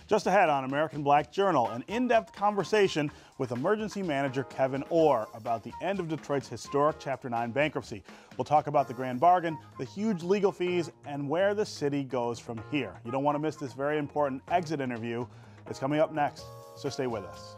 Just ahead on American Black Journal, an in-depth conversation with Emergency Manager Kevyn Orr about the end of Detroit's historic Chapter 9 bankruptcy. We'll talk about the grand bargain, the huge legal fees, and where the city goes from here. You don't want to miss this very important exit interview. It's coming up next, so stay with us.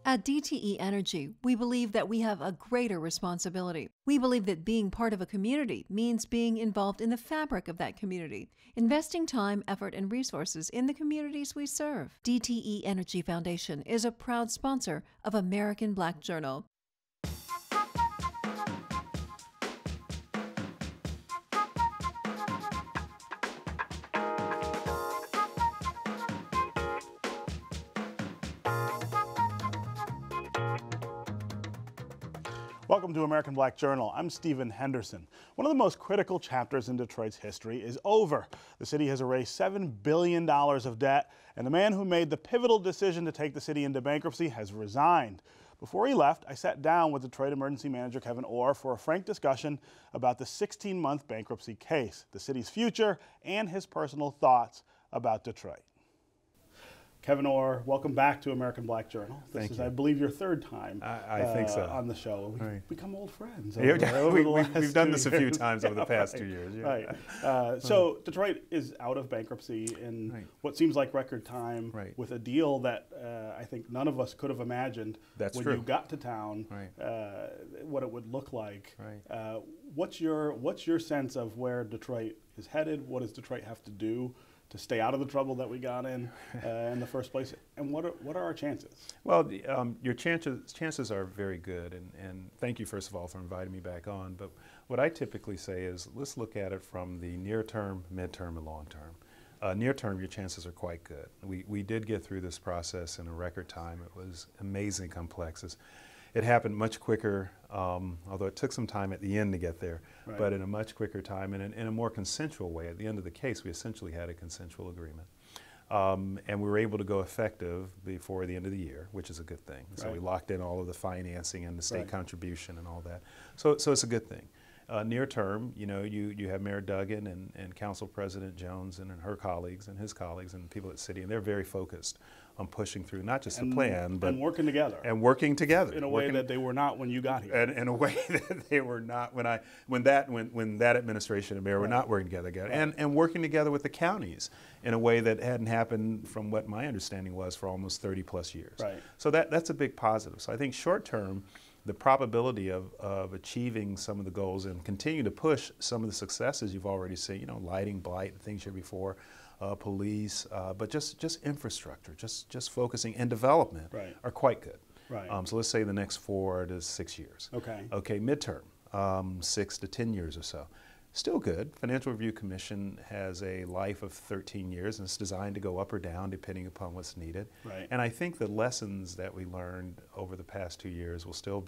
At DTE Energy, we believe that we have a greater responsibility. We believe that being part of a community means being involved in the fabric of that community, investing time, effort, and resources in the communities we serve. DTE Energy Foundation is a proud sponsor of American Black Journal. Welcome to American Black Journal. I'm Stephen Henderson. One of the most critical chapters in Detroit's history is over. The city has erased $7 billion of debt, and the man who made the pivotal decision to take the city into bankruptcy has resigned. Before he left, I sat down with Detroit Emergency Manager Kevyn Orr for a frank discussion about the 16-month bankruptcy case, the city's future, and his personal thoughts about Detroit. Kevyn Orr, welcome back to American Black Journal. This is, I believe, your third time I think so. On the show. We've become old friends. We've done this a few times over the past 2 years. Yeah. Right. So Detroit is out of bankruptcy in what seems like record time with a deal that I think none of us could have imagined when you got to town, what it would look like. What's your sense of where Detroit is headed? What does Detroit have to do to stay out of the trouble that we got in the first place? And what are our chances? Well, your chances are very good, and thank you, first of all, for inviting me back on. But what I typically say is, let's look at it from the near term, mid-term, and long term. Near term, your chances are quite good. We did get through this process in a record time. It was amazingly complex. It happened much quicker, although it took some time at the end to get there, but in a much quicker time and in a more consensual way. At the end of the case, we essentially had a consensual agreement. And we were able to go effective before the end of the year, which is a good thing. So we locked in all of the financing and the state contribution and all that. So it's a good thing. Near term, you have Mayor Duggan and Council President Jones and her colleagues and his colleagues and people at the city, and they're very focused on pushing through not just the plan, but working together. And working together in a way that they were not when you got here. And in a way that they were not when that administration and mayor were not working together. And working together with the counties in a way that hadn't happened, from what my understanding was, for almost 30 plus years. So that's a big positive. So I think short term, the probability of achieving some of the goals and continue to push some of the successes you've already seen, lighting, blight, things here before, police, but just infrastructure, just focusing and development are quite good. So let's say the next 4 to 6 years. Okay, midterm, 6 to 10 years or so. Still good. Financial Review Commission has a life of 13 years, and it's designed to go up or down depending upon what's needed. And I think the lessons that we learned over the past 2 years there'll still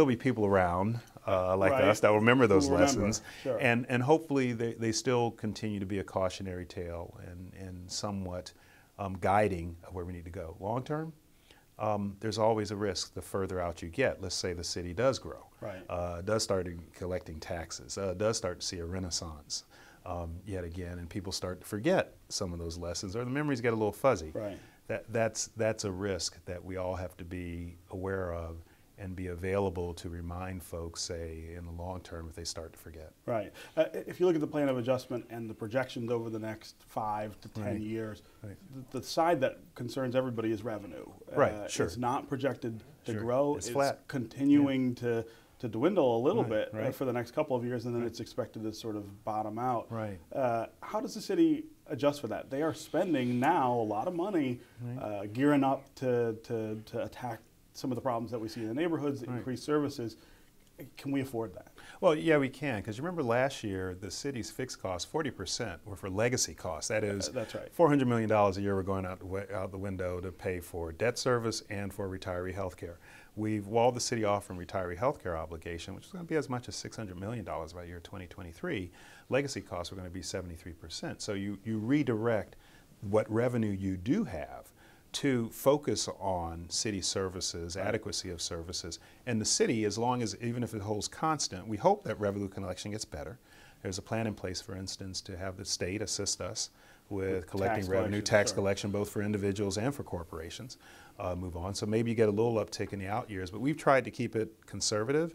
be people around like us that will remember those lessons. And hopefully they still continue to be a cautionary tale and somewhat guiding of where we need to go. Long term, there's always a risk the further out you get. Let's say the city does grow, does start collecting taxes, does start to see a renaissance yet again, and people start to forget some of those lessons, or the memories get a little fuzzy. That's a risk that we all have to be aware of and be available to remind folks, say, in the long term, if they start to forget. If you look at the plan of adjustment and the projections over the next 5 to 10 years, the side that concerns everybody is revenue. It's not projected to grow. It's flat. Continuing to dwindle a little bit for the next couple of years, and then it's expected to sort of bottom out. How does the city adjust for that? They are spending now a lot of money gearing up to attack some of the problems that we see in the neighborhoods, increased services. Can we afford that? Well, yeah, we can, because you remember last year, the city's fixed costs, 40% were for legacy costs. That is, $400 million a year were going out the window to pay for debt service and for retiree health care. While the city offering retiree health care obligation, which is going to be as much as $600 million by year 2023, legacy costs are going to be 73%. So you redirect what revenue you do have to focus on city services, adequacy of services. And the city, as long as, even if it holds constant, we hope that revenue collection gets better. There's a plan in place, for instance, to have the state assist us with collecting revenue, tax collection, both for individuals and for corporations, move on. So maybe you get a little uptick in the out years, but we've tried to keep it conservative,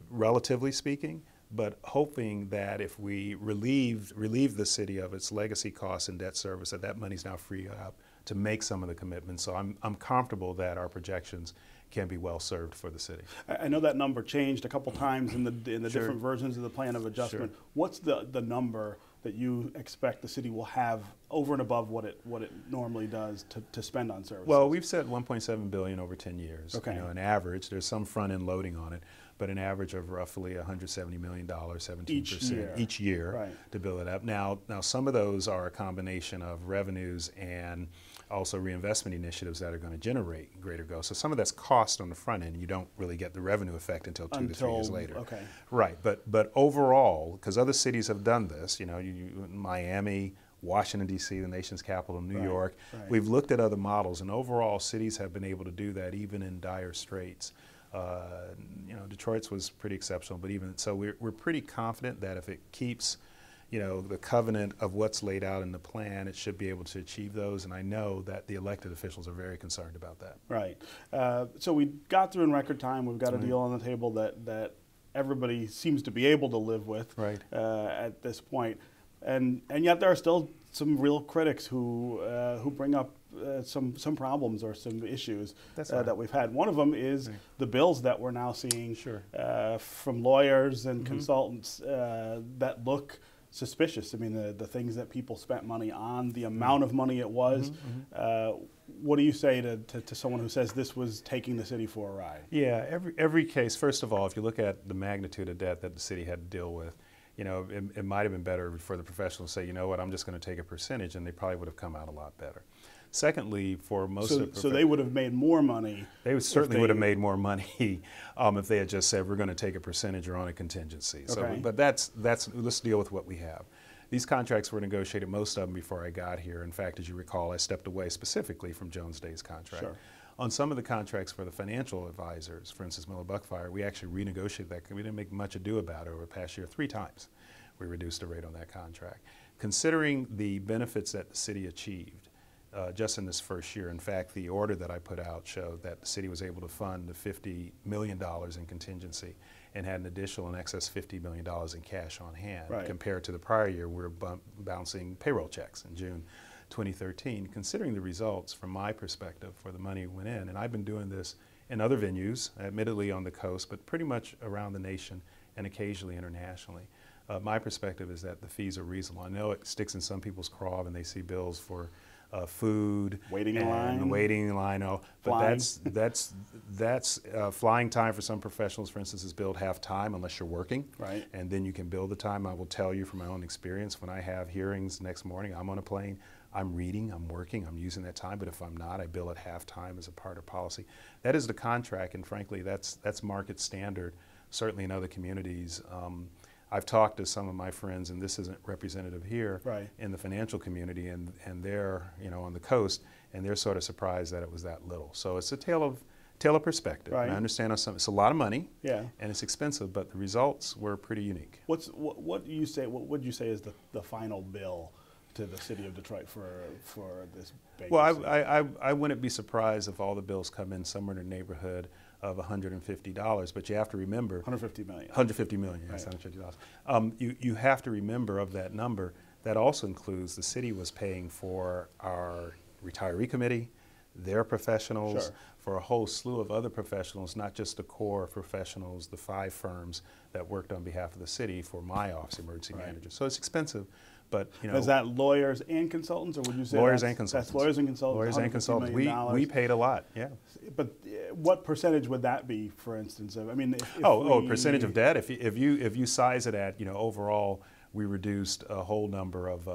relatively speaking, but hoping that if we relieve the city of its legacy costs and debt service, that money's now freed up to make some of the commitments. So I'm comfortable that our projections can be well served for the city. I know that number changed a couple times in the Sure. different versions of the plan of adjustment. Sure. What's the number that you expect the city will have over and above what it normally does to spend on services? Well, we've said $1.7 billion over 10 years. Okay. You know, an average. There's some front-end loading on it, but an average of roughly $170 million, 17% each year, right, to build it up. Now, some of those are a combination of revenues and also reinvestment initiatives that are going to generate greater growth. So some of that's cost on the front end. You don't really get the revenue effect until 2 to 3 years later. Okay. Right, but overall, because other cities have done this, you know, Miami, Washington, D.C., the nation's capital, New York. Right. We've looked at other models, and overall, cities have been able to do that even in dire straits. You know, Detroit's was pretty exceptional, but even so, we're pretty confident that if it keeps, you know, the covenant of what's laid out in the plan, it should be able to achieve those, and I know that the elected officials are very concerned about that. Right. So we got through in record time. We've got a deal on the table that everybody seems to be able to live with at this point. And yet there are still some real critics who bring up some problems or some issues that we've had. One of them is the bills that we're now seeing from lawyers and consultants that look suspicious. I mean, the things that people spent money on, the amount of money it was. What do you say to someone who says this was taking the city for a ride? Yeah, every case, first of all, if you look at the magnitude of debt that the city had to deal with, you know, it might have been better for the professionals to say, you know what, I'm just going to take a percentage, and they probably would have come out a lot better. Secondly, for most of the so they would have made more money. They certainly would have made more money if they had just said we're going to take a percentage or on a contingency. So, but that's let's deal with what we have. These contracts were negotiated, most of them, before I got here. In fact, as you recall, I stepped away specifically from Jones Day's contract. Sure. On some of the contracts for the financial advisors, for instance, Miller Buckfire, we actually renegotiated that. We didn't make much ado about it over the past year. 3 times we reduced the rate on that contract. Considering the benefits that the city achieved just in this first year, in fact, the order that I put out showed that the city was able to fund the $50 million in contingency and had an additional in excess $50 million in cash on hand. Compared to the prior year, we're bouncing payroll checks in June 2013. Considering the results from my perspective for the money went in, and I've been doing this in other venues, admittedly on the coast, but pretty much around the nation and occasionally internationally. My perspective is that the fees are reasonable. I know it sticks in some people's craw when they see bills for food, waiting in line, but that's flying time for some professionals. For instance, is billed half time unless you're working, and then you can bill the time. I will tell you from my own experience, when I have hearings next morning, I'm on a plane, I'm reading, I'm working, I'm using that time. But if I'm not, I bill at half time as a part of policy. That is the contract, and frankly, that's market standard. Certainly in other communities. I've talked to some of my friends, and this isn't representative here, in the financial community, and they're, you know, on the coast, and they're sort of surprised that it was that little. So it's a tale of perspective. And I understand it's a lot of money, and it's expensive, but the results were pretty unique. What do you say? What would you say is the final bill to the city of Detroit for this bankruptcy? Well, I wouldn't be surprised if all the bills come in somewhere in the neighborhood of $150, but you have to remember $150 million. $150 million, yes, $150. You have to remember of that number, that also includes the city was paying for our retiree committee, their professionals, for a whole slew of other professionals, not just the core professionals, the 5 firms that worked on behalf of the city for my office, Emergency Manager. So it's expensive. But, you know, is that lawyers and consultants, or would you say lawyers and consultants? That's lawyers and consultants. Lawyers and consultants. We paid a lot. Yeah. But what percentage would that be, for instance? I mean, percentage of debt. If you size it at, you know, overall, we reduced a whole number of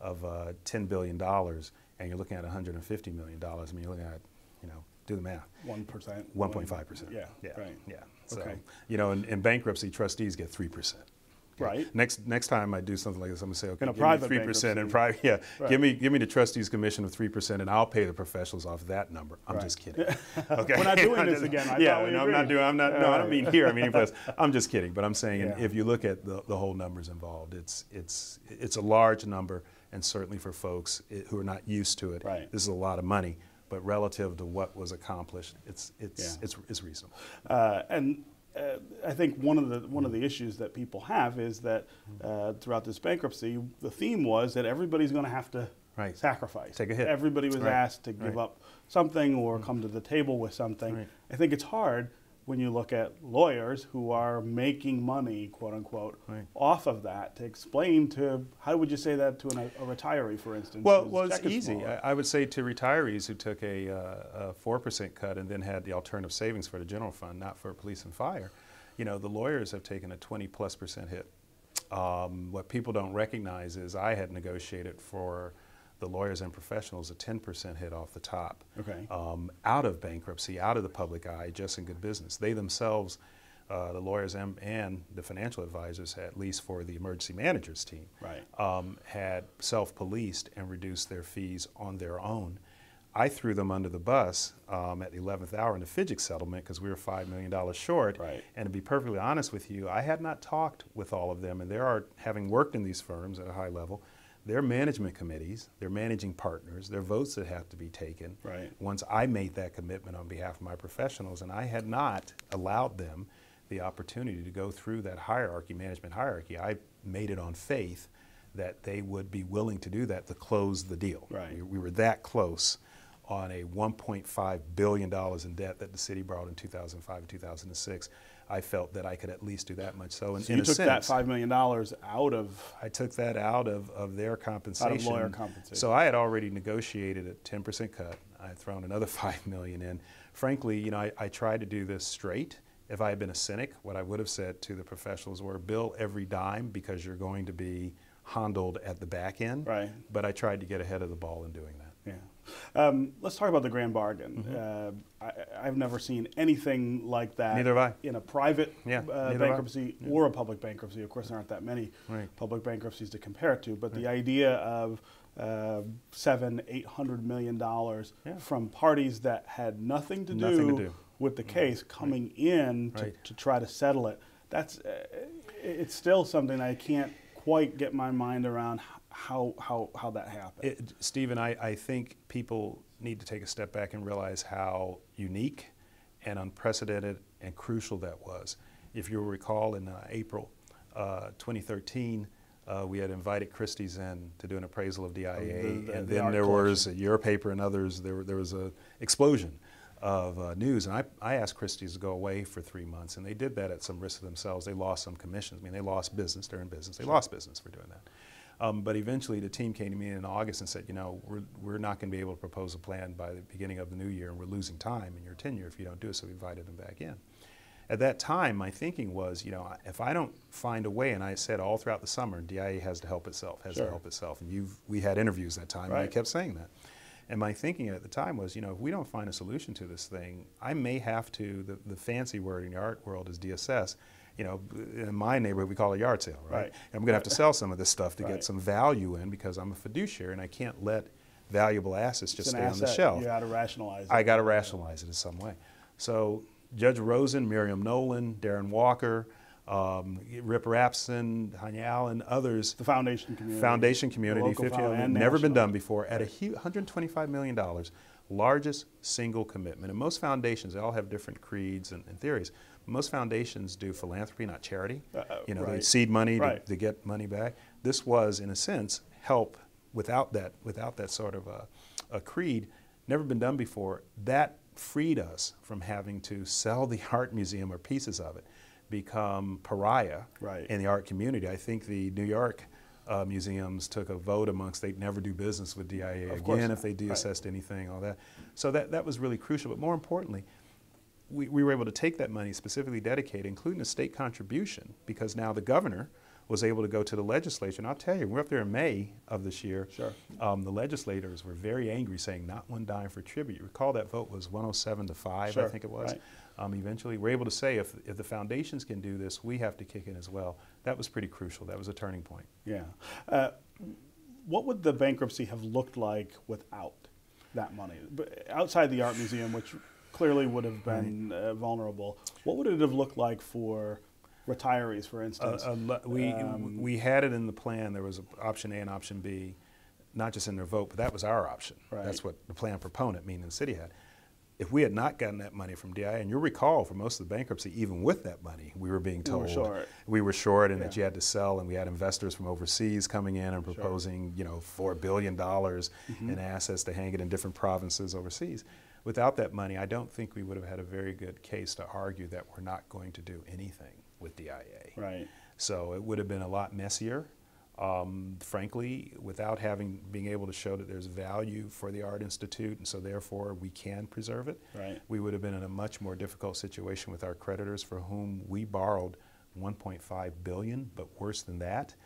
$10 billion, and you're looking at $150 million. I mean, you're looking at, you know, do the math. 1%. 1.5%. Yeah. Right. Yeah. So, you know, in bankruptcy, trustees get 3%. Okay. Next time I do something like this, I'm gonna say, okay, give me 3% and private. Give me the trustees commission of 3%, and I'll pay the professionals off that number. I'm just kidding. Okay. We're not doing this again. I don't mean here. I mean any place. I'm just kidding. But I'm saying, if you look at the whole numbers involved, it's a large number, and certainly for folks who are not used to it, Right. this is a lot of money. But relative to what was accomplished, it's reasonable. I think one of the issues that people have is that throughout this bankruptcy, the theme was that everybody's going to have to sacrifice. Take a hit. Everybody was asked to give up something or come to the table with something. Right. I think it's hard when you look at lawyers who are making money, quote unquote, off of that to explain to, how would you say that to a retiree, for instance? Well, it's easy. I would say to retirees who took a 4% cut and then had the alternative savings for the general fund, not for police and fire, you know, the lawyers have taken a 20+% hit. What people don't recognize is I had negotiated for the lawyers and professionals a 10% hit off the top, out of bankruptcy, out of the public eye, just in good business. They themselves, the lawyers and the financial advisors, at least for the emergency managers team, had self-policed and reduced their fees on their own. I threw them under the bus at the 11th hour in the Fidget settlement because we were $5 million short. And to be perfectly honest with you, I had not talked with all of them, and there are, having worked in these firms at a high level, their management committees, their managing partners, their votes that have to be taken. Once I made that commitment on behalf of my professionals, and I had not allowed them the opportunity to go through that hierarchy, management hierarchy, I made it on faith that they would be willing to do that to close the deal. We were that close on a $1.5 billion in debt that the city brought in 2005 and 2006. I felt that I could at least do that much. So in you a took sense, that $5 million out of... I took that out of their compensation. Out of lawyer compensation. So I had already negotiated a 10% cut. I had thrown another $5 million in. Frankly, you know, I tried to do this straight. If I had been a cynic, what I would have said to the professionals were, bill every dime because you're going to be handled at the back end. But I tried to get ahead of the ball in doing that. Let's talk about the grand bargain. I've never seen anything like that. Neither have I. In a private bankruptcy or a public bankruptcy. Of course, there aren't that many public bankruptcies to compare it to, but the idea of $700–800 million from parties that had nothing to do with the case coming in to try to settle it, that's it's still something I can't quite get my mind around how that happened. Stephen, I think people need to take a step back and realize how unique and unprecedented and crucial that was. If you'll recall, in April 2013, we had invited Christie's in to do an appraisal of DIA, and then there was your paper and others, there was an explosion of news. And I asked Christie's to go away for 3 months, and they did that at some risk to themselves. They lost some commissions. I mean, they lost business. They're in business. They lost business for doing that. But eventually the team came to me in August and said, you know, we're not going to be able to propose a plan by the beginning of the new year, and we're losing time in your tenure if you don't do it, so we invited them back in. At that time, my thinking was, you know, if I don't find a way, and I said all throughout the summer, DIA has to help itself, has to help itself. And we had interviews that time, and I kept saying that. And my thinking at the time was, you know, if we don't find a solution to this thing, I may have to, the fancy word in the art world is DSS, you know, in my neighborhood we call it a yard sale, right? And I'm going to have to sell some of this stuff to get some value in because I'm a fiduciary and I can't let valuable assets just stay on the shelf. You got to rationalize it. I got to rationalize it in some way. So Judge Rosen, Miriam Nolan, Darren Walker, Rip Rapson, Hanya Allen, others. The foundation community. Foundation community, 50, never been done before, at a $125 million, largest single commitment. And most foundations, they all have different creeds and theories. Most foundations do philanthropy, not charity. You know, they seed money to get money back. This was, in a sense, help without that sort of a creed. Never been done before. That freed us from having to sell the art museum or pieces of it, become pariah in the art community. I think the New York museums took a vote amongst they'd never do business with DIA again if they de-assessed anything, all that. So that was really crucial. But more importantly, we were able to take that money, specifically dedicated, including a state contribution, because now the governor was able to go to the legislature. And I'll tell you, we're up there in May of this year. The legislators were very angry, saying not one dime for tribute. You recall that vote was 107-5, I think it was. Eventually, we're able to say if the foundations can do this, we have to kick in as well. That was pretty crucial. That was a turning point. What would the bankruptcy have looked like without that money? Outside the art museum, which clearly would have been vulnerable, what would it have looked like for retirees, for instance? We had it in the plan. There was option A and option B. not just in their vote, but that was our option. Right. That's what the plan proponent, meaning the city, had. If we had not gotten that money from DIA, and you'll recall for most of the bankruptcy, even with that money, we were being told we were short and that you had to sell, and we had investors from overseas coming in and proposing, you know, $4 billion in assets to hang it in different provinces overseas. Without that money, I don't think we would have had a very good case to argue that we're not going to do anything with DIA. Right. So it would have been a lot messier. Frankly, without being able to show that there's value for the Art Institute, and so therefore we can preserve it, we would have been in a much more difficult situation with our creditors, for whom we borrowed $1.5 billion, but worse than that.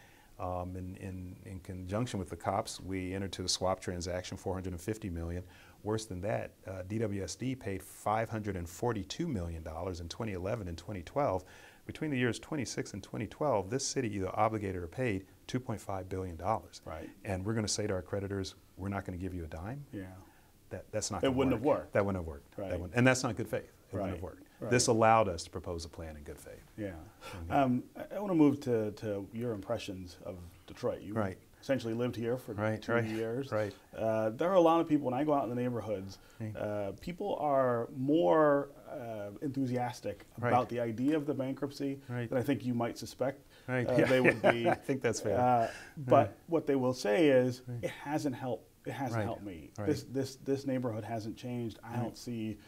In conjunction with the cops, we entered to the swap transaction, $450 million. Worse than that, DWSD paid $542 million in 2011 and 2012. Between the years 26 and 2012, this city either obligated or paid $2.5 billion. Right. And we're going to say to our creditors, we're not going to give you a dime. Yeah. That's not It going to work. wouldn't have worked. That wouldn't have worked. Right. And that's not good faith. It wouldn't have worked. Right. This allowed us to propose a plan in good faith. Yeah. I want to move to your impressions of Detroit. You essentially lived here for 2 years. Right. There are a lot of people, when I go out in the neighborhoods, people are more enthusiastic about the idea of the bankruptcy than I think you might suspect they would be. I think that's fair. But what they will say is, it hasn't helped. It hasn't helped me. This neighborhood hasn't changed. I don't see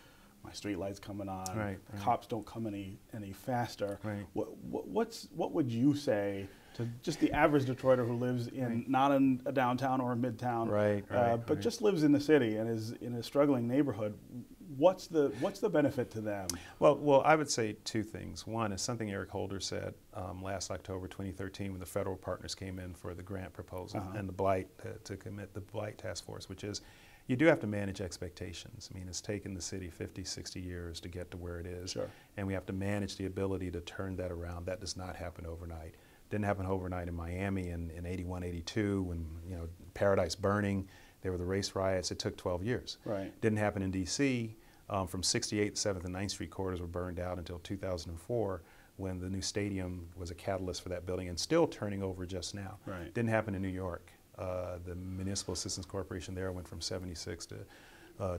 my street lights coming on. The cops don't come any faster. What would you say to just the average Detroiter who lives in not in a downtown or a midtown, but just lives in the city and is in a struggling neighborhood? What's the benefit to them? Well, I would say two things. One is something Eric Holder said last October 2013 when the federal partners came in for the grant proposal and the blight to commit the blight task force, which is, you do have to manage expectations. I mean, it's taken the city 50, 60 years to get to where it is, and we have to manage the ability to turn that around. That does not happen overnight. Didn't happen overnight in Miami in 81, 82, when, you know, Paradise burning, there were the race riots. It took 12 years. Didn't happen in D.C. From 68, 7th and 9th Street corridors were burned out until 2004, when the new stadium was a catalyst for that building, and still turning over just now. Didn't happen in New York. The Municipal Assistance Corporation there went from 76 to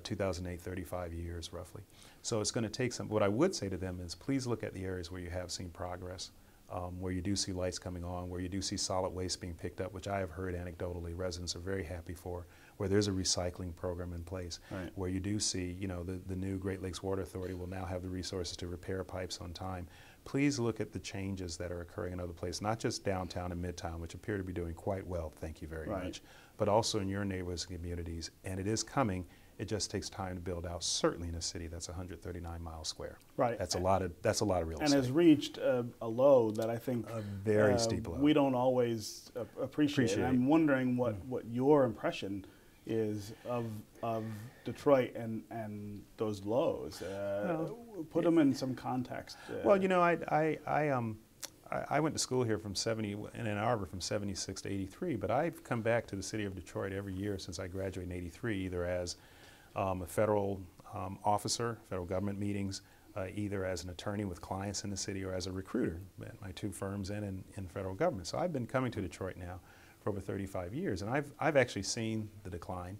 2008, 35 years roughly. So it's going to take some. What I would say to them is, please look at the areas where you have seen progress, where you do see lights coming on, where you do see solid waste being picked up, which I have heard anecdotally residents are very happy for, where there's a recycling program in place, where you do see, you know, the new Great Lakes Water Authority will now have the resources to repair pipes on time. Please look at the changes that are occurring in other places, not just downtown and midtown, which appear to be doing quite well, thank you very much, but also in your neighborhoods and communities. And it is coming. It just takes time to build out, certainly in a city that's 139 miles square. That's a lot of real estate. And has reached a low that I think a very steep low. We don't always appreciate. And I'm wondering what your impression is of Detroit and those lows. Put them in some context. Well, you know, I went to school here in Ann Arbor from 76 to 83, but I've come back to the city of Detroit every year since I graduated in 83, either as a federal officer, federal government meetings, either as an attorney with clients in the city, or as a recruiter at my two firms in federal government. So I've been coming to Detroit now for over 35 years, and I've actually seen the decline.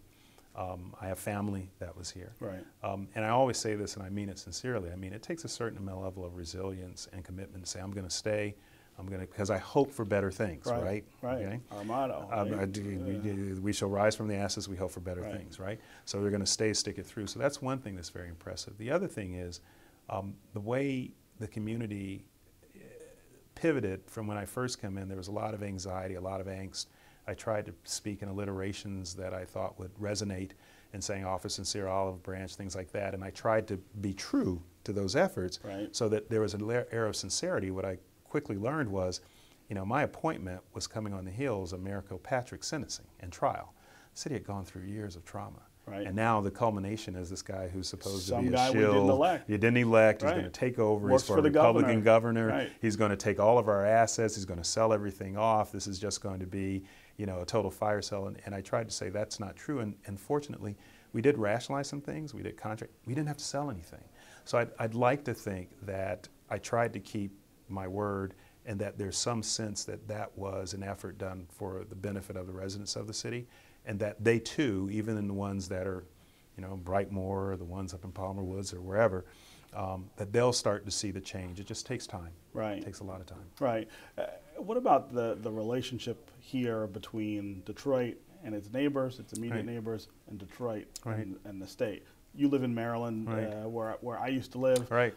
I have family that was here. And I always say this, and I mean it sincerely. I mean, it takes a certain level of resilience and commitment to say, I'm going to stay, because I hope for better things, right? Okay? Our motto. We shall rise from the ashes, we hope for better things, right? So we're going to stick it through. So that's one thing that's very impressive. The other thing is the way the community pivoted from when I first came in. There was a lot of anxiety, a lot of angst. I tried to speak in alliterations that I thought would resonate, and saying office sincere olive branch, things like that. And I tried to be true to those efforts so that there was an air of sincerity. What I quickly learned was, you know, my appointment was coming on the heels of Mayor Kilpatrick's sentencing and trial. The city had gone through years of trauma. And now the culmination is this guy who's supposed to be a shield. You didn't elect. He's going to take over. He's for a Republican governor. He's going to take all of our assets. He's going to sell everything off. This is just going to be, you know, a total fire sale. And I tried to say that's not true. And fortunately, we did rationalize some things. We did contract. We didn't have to sell anything. So I'd like to think that I tried to keep my word, and that there's some sense that that was an effort done for the benefit of the residents of the city. and that they too, even in the ones that are, you know, Brightmoor or the ones up in Palmer Woods or wherever, that they'll start to see the change. It just takes time. Right. It takes a lot of time. Right. What about the relationship here between Detroit and its neighbors, its immediate neighbors, and Detroit and the state? You live in Maryland, where I used to live. Right.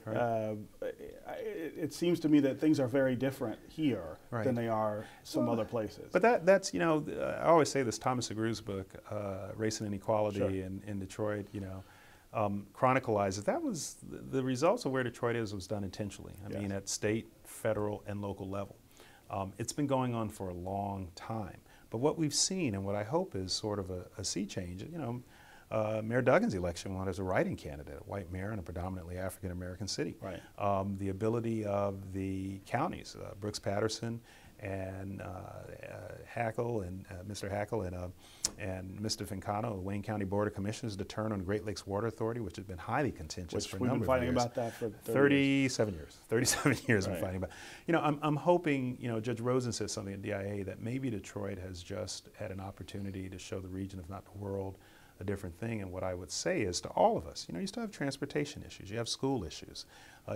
It seems to me that things are very different here than they are some other places. But that's, you know, I always say this, Thomas Agrew's book, Race and Inequality in Detroit, you know, chronicalizes that was the results of where Detroit is was done intentionally. I mean, at state, federal, and local level. It's been going on for a long time. But what we've seen, and what I hope is sort of a sea change, you know, Mayor Duggan's election won as a write-in candidate, a white mayor in a predominantly African-American city. The ability of the counties, Brooks Patterson and Hackle and Mr. Hackle and Mr. Fincano, the Wayne County Board of Commissioners, to turn on Great Lakes Water Authority, which has been highly contentious for a number of years. We've been fighting about that for 37 years. 37 years we're fighting about. You know, I'm hoping, you know, Judge Rosen says something at DIA that maybe Detroit has just had an opportunity to show the region, if not the world, a different thing. And what I would say is to all of us, you know, you still have transportation issues, you have school issues,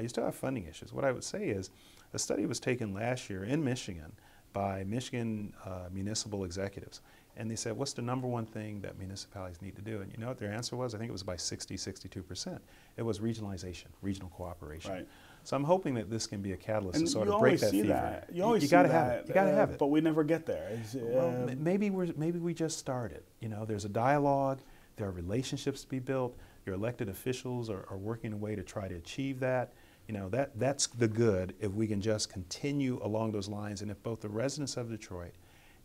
you still have funding issues. What I would say is a study was taken last year in Michigan by Michigan municipal executives. And they said, what's the number one thing that municipalities need to do? And you know what their answer was? I think it was by 62%. It was regionalization, regional cooperation. So I'm hoping that this can be a catalyst to sort of break that fever. You always see gotta that. have it. You gotta have it. But we never get there. Well, maybe we just started. You know, there's a dialogue. There are relationships to be built. Your elected officials are working a way to try to achieve that. You know, that's the good if we can just continue along those lines, and if both the residents of Detroit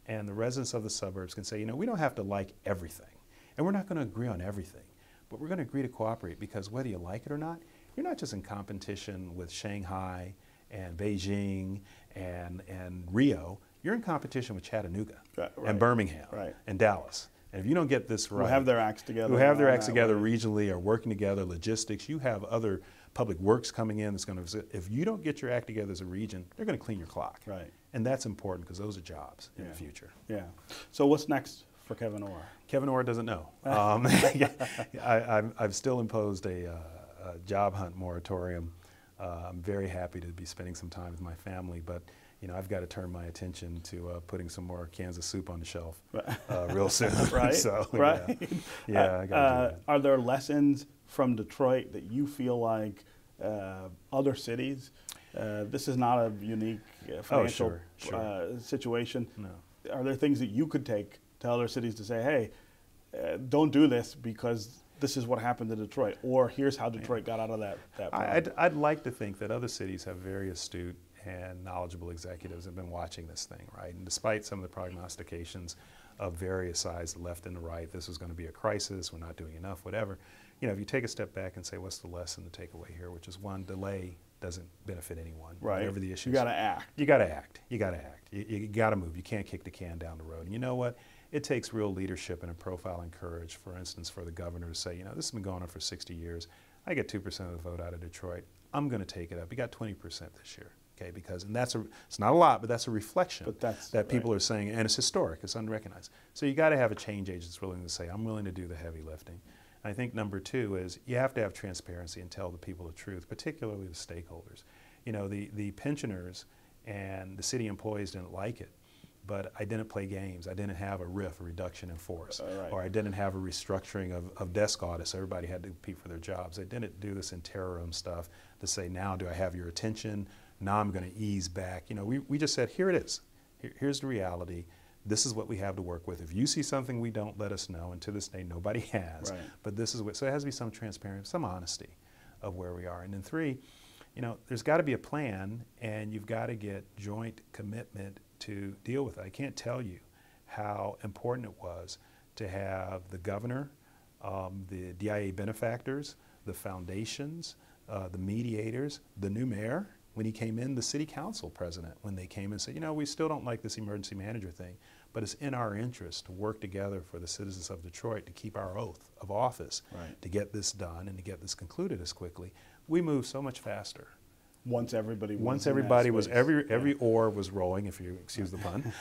and the residents of the suburbs can say, you know, we don't have to like everything, and we're not going to agree on everything, but we're going to agree to cooperate, because whether you like it or not, you're not just in competition with Shanghai and Beijing and Rio, you're in competition with Chattanooga and Birmingham and Dallas. And if you don't get this right, who have their acts together, regionally, are working together, logistics, you have other public works coming in that's going to, if you don't get your act together as a region, they're going to clean your clock. And that's important, because those are jobs in the future. So what's next for Kevyn Orr? Kevyn Orr doesn't know. I've still imposed a job hunt moratorium. I'm very happy to be spending some time with my family, but you know, I've got to turn my attention to putting some more Kansas soup on the shelf real soon. So, I got to do that. Are there lessons from Detroit that you feel like other cities? This is not a unique financial situation. No. Are there things that you could take to other cities to say, hey, don't do this because this is what happened to Detroit, or here's how Detroit got out of that problem? I'd like to think that other cities have very astute and knowledgeable executives have been watching this thing, right? And despite some of the prognostications of various sides, the left and the right, this was going to be a crisis, we're not doing enough, whatever. You know, if you take a step back and say, what's the lesson to take away here? Which is, one, delay doesn't benefit anyone. Whatever the issue is. You got to act. You got to act. You got to act. You got to move. You can't kick the can down the road. And you know what? It takes real leadership and a profile and courage, for instance, for the governor to say, you know, this has been going on for 60 years. I get 2% of the vote out of Detroit. I'm going to take it up. You got 20% this year. Okay, because, and it's not a lot, but that's a reflection that people are saying, and it's historic, it's unrecognized. So you got to have a change agent that's willing to say, I'm willing to do the heavy lifting. And I think number two is you have to have transparency and tell the people the truth, particularly the stakeholders. You know, the pensioners and the city employees didn't like it, but I didn't play games. I didn't have a RIF, a reduction in force, or I didn't have a restructuring of desk audits so everybody had to compete for their jobs. I didn't do this interim stuff to say, now do I have your attention? Now I'm going to ease back. You know, we just said, here it is. Here's the reality. This is what we have to work with. If you see something we don't, let us know. And to this day, nobody has. But this is what, so it has to be some transparency, some honesty of where we are. And then three, you know, there's got to be a plan, and you've got to get joint commitment to deal with it. I can't tell you how important it was to have the governor, the DIA benefactors, the foundations, the mediators, the new mayor, when he came in, the city council president, when they came and said, you know, we still don't like this emergency manager thing, but it's in our interest to work together for the citizens of Detroit to keep our oath of office, to get this done and to get this concluded as quickly. We moved so much faster Once everybody was Once in everybody that was, space. every oar was rowing, if you excuse the pun.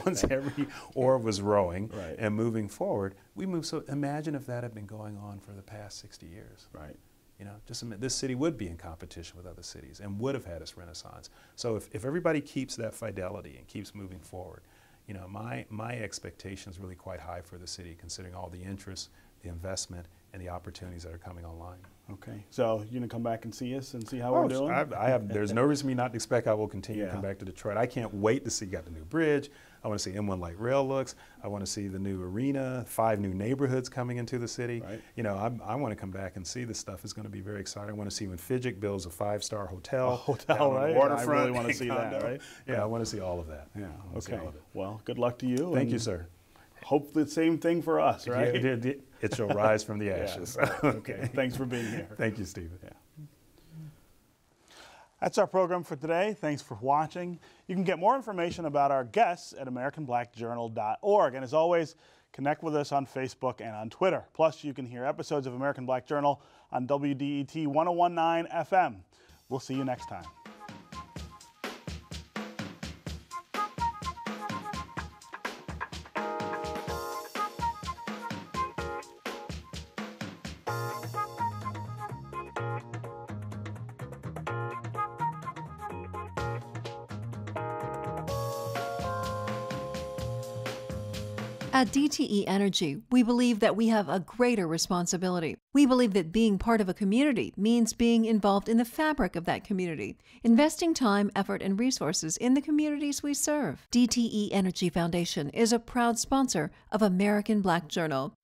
Once every oar was rowing Right. and moving forward, we moved. So imagine if that had been going on for the past 60 years. Right. You know, this city would be in competition with other cities and would have had its renaissance. So if everybody keeps that fidelity and keeps moving forward, you know, my expectation is really quite high for the city, considering all the interest, the investment, and the opportunities that are coming online. Okay. So you're gonna come back and see us and see how we're doing? I have. There's no reason for me not to expect I will continue to Yeah. come back to Detroit. I can't wait to see. Got the new bridge. I want to see M1 light rail looks. I want to see the new arena. 5 new neighborhoods coming into the city. Right. You know, I want to come back and see this stuff. It's going to be very exciting. I want to see when Fidget builds a 5-star hotel. A hotel, down on the right? waterfront. I really want to see that, condo. right? Yeah, I want to see all of that. Yeah. I wanna see Okay. all of it. Well, good luck to you. Thank and you, sir. Hope the same thing for us, right? It shall rise from the Yeah. ashes. Okay. Thanks for being here. Thank you, Stephen. Yeah. That's our program for today. Thanks for watching. You can get more information about our guests at AmericanBlackJournal.org. And as always, connect with us on Facebook and on Twitter. Plus, you can hear episodes of American Black Journal on WDET 1019 FM. We'll see you next time. At DTE Energy, we believe that we have a greater responsibility. We believe that being part of a community means being involved in the fabric of that community, investing time, effort, and resources in the communities we serve. DTE Energy Foundation is a proud sponsor of American Black Journal.